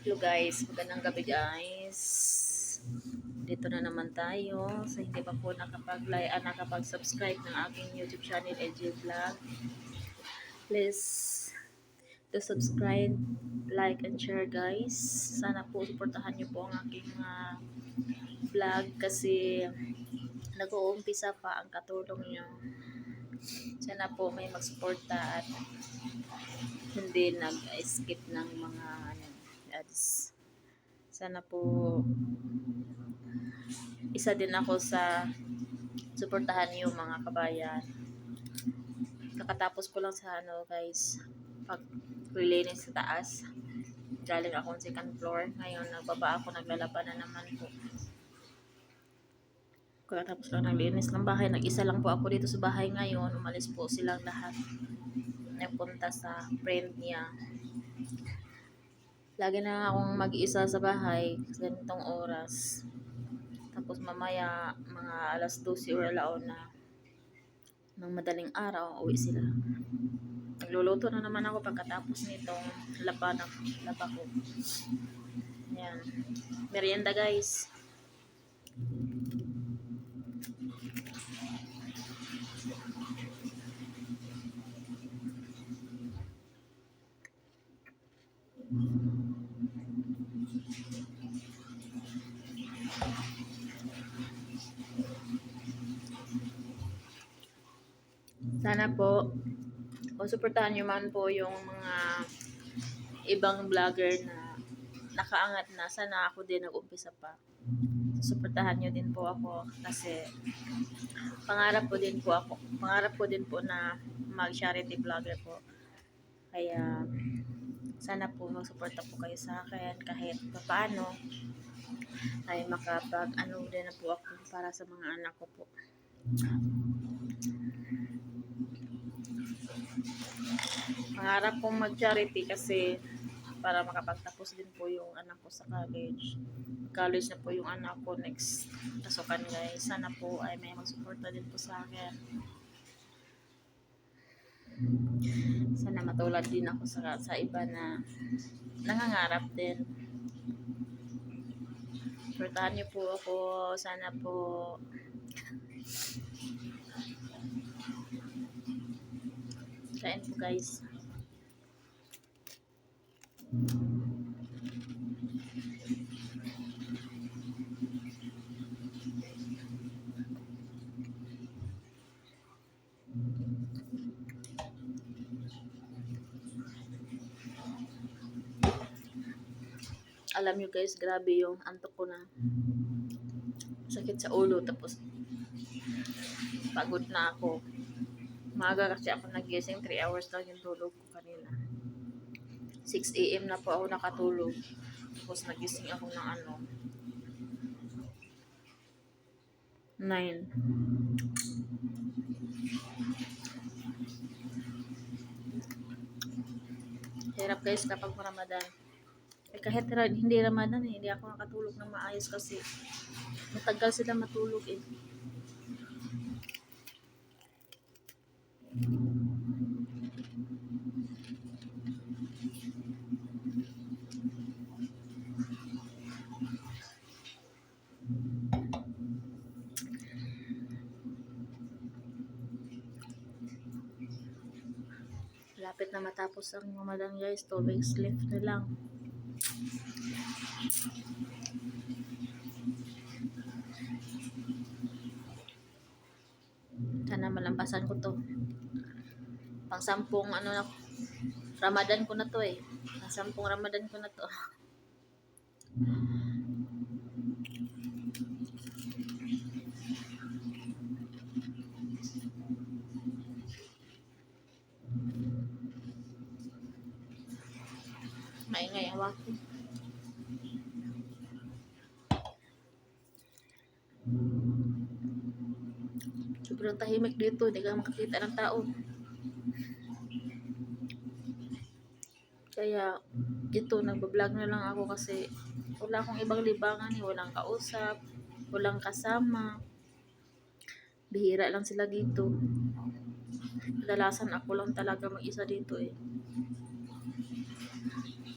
Hello guys, magandang gabi guys. Dito na naman tayo. Sa hindi pa po nakapag-subscribe ng aking YouTube channel, LG Vlog. Please to subscribe, like, and share guys. Sana po suportahan niyo po ang aking vlog kasi nag-uumpisa pa ang katulong niyo. Sana po may magsuporta at hindi nag-skip ng mga ads. Sana po isa din ako sa suportahan niyo mga kabayan. Nakatapos ko lang sa guys, pag-relinis sa taas. Galing akong second floor. Ngayon nagbaba ako, naglalaba na naman po. Tapos lang naglinis ng bahay. Nag-isa lang po ako dito sa bahay ngayon. Umalis po silang lahat. Nagpunta sa friend niya. Lagi na akong mag-isa sa bahay ganitong oras. Tapos mamaya mga alas 12 or alaon na ng madaling araw, uwi sila. Nagluluto na naman ako pagkatapos nitong laba ko. Ayan. Merienda guys. Sana po suportahan nyo man po yung mga ibang vlogger na nakaangat na. Sana ako din nag-umpisa pa. Suportahan nyo din po ako kasi pangarap ko din po na mag-charity vlogger po. Kaya sana po magsuporta po kayo sa akin kahit paano ay makapag-ano din na po ako para sa mga anak ko po. Pangarap kong mag-charity kasi para makapagtapos din po yung anak ko sa college. College na po yung anak ko next pasukan guys. Sana po ay may magsuporta din po sa akin. Sana matulad din ako sa iba na nangangarap din. Suportahan niyo po ako. Sana po kain po guys. Alam nyo guys, grabe yung antok ko na. Sakit sa ulo, tapos pagod na ako. Maaga kasi ako nagising, 3 hours lang yung tulog ko kanina. 6 AM na po ako nakatulog. Tapos nagising ako ng 9. Hirap guys kapag Ramadan. Kahit hindi Ramadan hindi ako nakatulog ng maayos kasi matagal sila matulog eh. Lapit na matapos ang Ramadan guys, 2 weeks left na lang. Sana malampasan ko to. Pang 10 Ramadan ko na to eh. Pang 10 Ramadan ko na to. Maingay hawak ko. Sobrang tahimik dito, hindi ka makakita ng tao. Kaya dito nagbablog na lang ako kasi wala akong ibang libangan eh. Walang kausap, walang kasama. Bihira lang sila dito. Kadalasan ako lang talaga mag-isa dito eh.